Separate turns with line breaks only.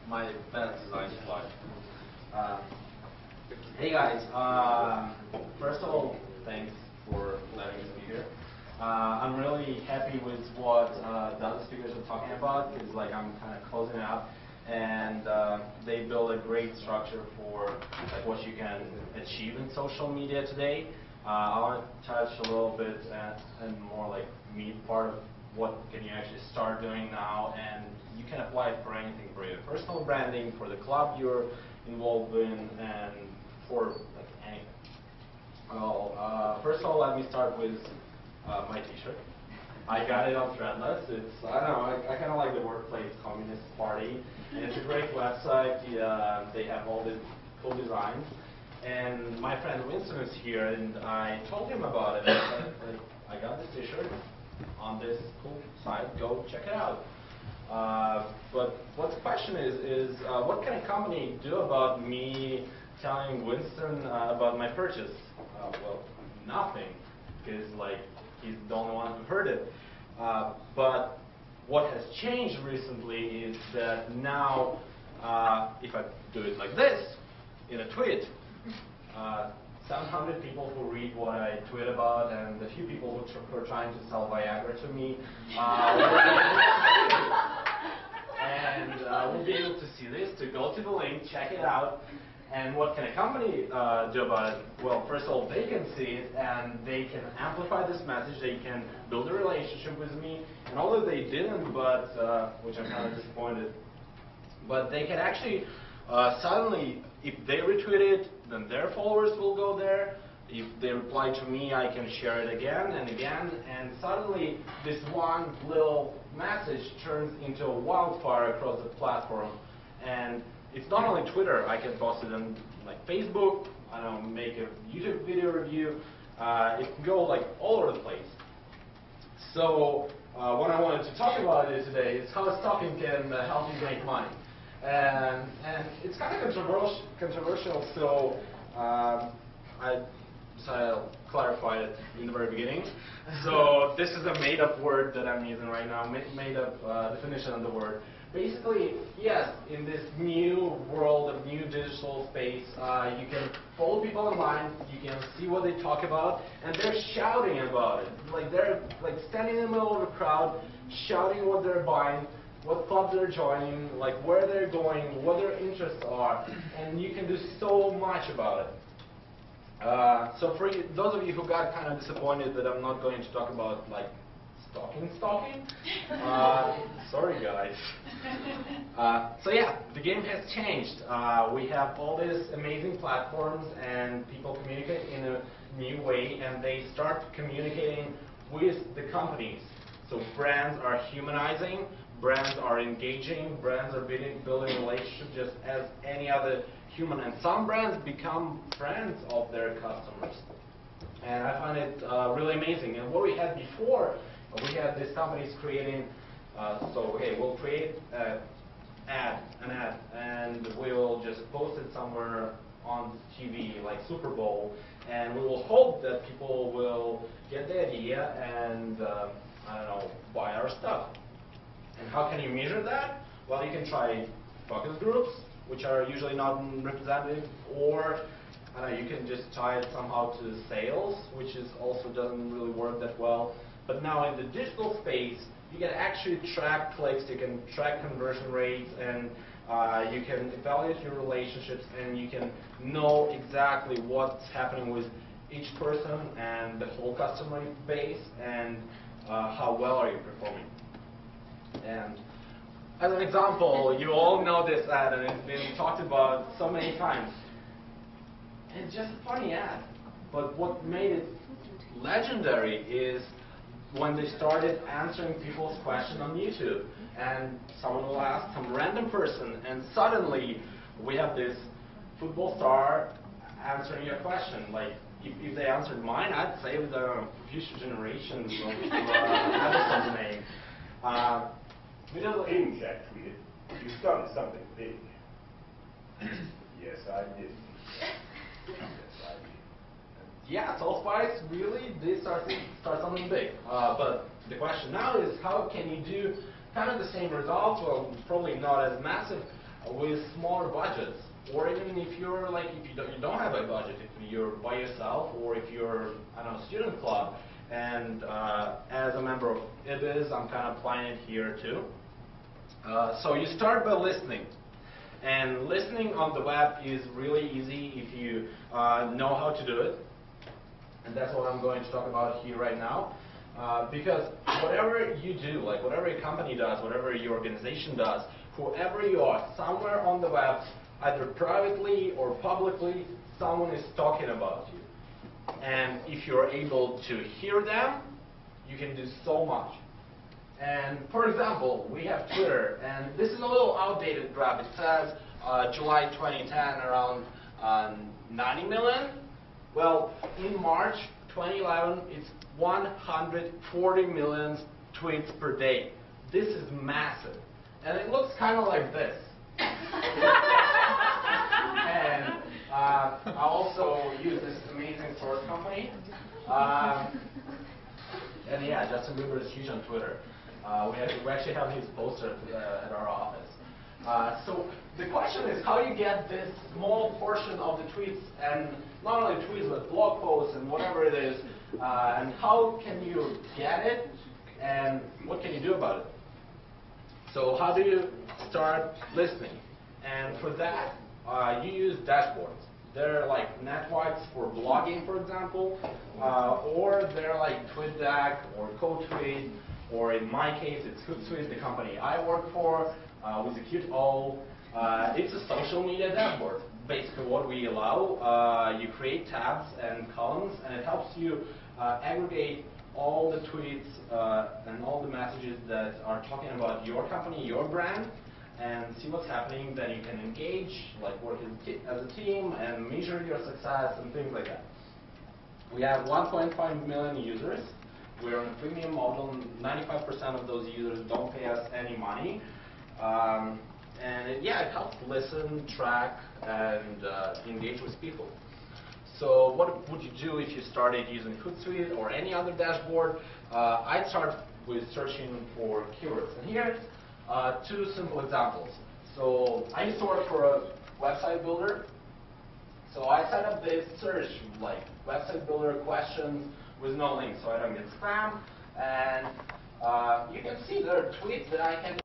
my bad design slide. Uh, hey guys, first of all, thanks for letting us be here. I'm really happy with what the other speakers are talking about, because like I'm kind of closing up, and they build a great structure for like what you can achieve in social media today. I want to touch a little bit and more like meat part of what can you actually start doing now, and you can apply it for anything, for your personal branding, for the club you're involved in, and for like anything. Well, first of all, let me start with my T-shirt. I got it on Threadless. It's, I don't know, I kind of like the workplace Communist Party, and it's a great website. They have all these cool designs. And my friend Winston is here, and I told him about it. I said, like, I got this T-shirt on this cool site. Go check it out. But what the question is what can a company do about me telling Winston about my purchase? Well, nothing, because like he's the only one who heard it. But what has changed recently is that now, if I do it like this in a tweet, 700 people who read what I tweet about, and the few people who are trying to sell Viagra to me, and we'll be able to see this, to go to the link, check it out. And what can a company do about it? Well, first of all, they can see it, and they can amplify this message. They can build a relationship with me. And although they didn't, but which I'm kind of disappointed, but they can actually suddenly, if they retweet it, then their followers will go there. If they reply to me, I can share it again and again, and suddenly this one little message turns into a wildfire across the platform. And it's not only Twitter. I can post it on like Facebook. I don't know, make a YouTube video review. It can go like all over the place. So what I wanted to talk about today is how Stalking can help you make money. And it's kind of controversial, so I decided I'll clarify it in the very beginning. So this is a made-up word that I'm using right now, made-up definition of the word. Basically, yes, in this new world of new digital space, you can follow people online, you can see what they talk about, and they're shouting about it. Like they're like standing in the middle of a crowd, shouting what they're buying, what clubs they're joining, like where they're going, what their interests are, and you can do so much about it. So for you, those of you who got kind of disappointed that I'm not going to talk about like stalking, sorry guys. So yeah, the game has changed. We have all these amazing platforms, and people communicate in a new way, and they start communicating with the companies. So brands are humanizing, brands are engaging, brands are building relationships just as any other human, and some brands become friends of their customers. And I find it really amazing. And what we had before, we had these companies creating, okay, we'll create an ad, and we'll just post it somewhere on TV, like Super Bowl, and we will hope that people will get the idea and, I don't know, buy our stuff. And how can you measure that? Well, you can try focus groups, which are usually not representative, or I don't know, you can just tie it somehow to sales, which is also doesn't really work that well. But now in the digital space, you can actually track clicks, you can track conversion rates, and you can evaluate your relationships, and you can know exactly what's happening with each person and the whole customer base, and how well are you performing. And as an example, you all know this ad, and it's been talked about so many times. It's just a funny ad. But what made it legendary is when they started answering people's questions on YouTube. And someone will ask some random person, and suddenly we have this football star answering your question. Like, if they answered mine, I'd save the future generations of Abasov's name.
King Jack tweeted, "You started something big." Yes, I did. Yes, I did.
Yeah, Soul Spice really did start something big. But the question now is, how can you do kind of the same results? Well, probably not as massive, with smaller budgets, or even if you're like if you don't have a budget, if you're by yourself, or if you're I don't know student club, and as a member of Ibiz, I'm kind of applying it here too. So you start by listening. And listening on the web is really easy if you know how to do it. And that's what I'm going to talk about here right now. Because whatever you do, like whatever your company does, whatever your organization does, whoever you are, somewhere on the web, either privately or publicly, someone is talking about you. And if you're able to hear them, you can do so much. And for example, we have Twitter, and this is a little outdated graph. It says July 2010 around 90 million. Well, in March 2011, it's 140 million tweets per day. This is massive. And it looks kind of like this. And I also use this amazing source company. And yeah, Justin Bieber is huge on Twitter. We actually have his poster at our office. So the question is how you get this small portion of the tweets, and not only tweets but blog posts and whatever it is, and how can you get it, and what can you do about it? So how do you start listening? And for that, you use dashboards. They're like networks for blogging, for example, or they're like TweetDeck or CodeTweet, or in my case, it's Hootsuite, the company I work for, with a cute O. It's a social media dashboard. Basically, what we allow, you create tabs and columns, and it helps you aggregate all the tweets and all the messages that are talking about your company, your brand, and see what's happening. Then you can engage, like work as a team, and measure your success and things like that. We have 1.5 million users. We're on a premium model. 95% of those users don't pay us any money. And it helps listen, track, and engage with people. So what would you do if you started using Hootsuite or any other dashboard? I'd start with searching for keywords. And here's two simple examples. So I used to work for a website builder. So I set up this search, like website builder questions with no link, so I don't get spam. And you can see there are tweets that I can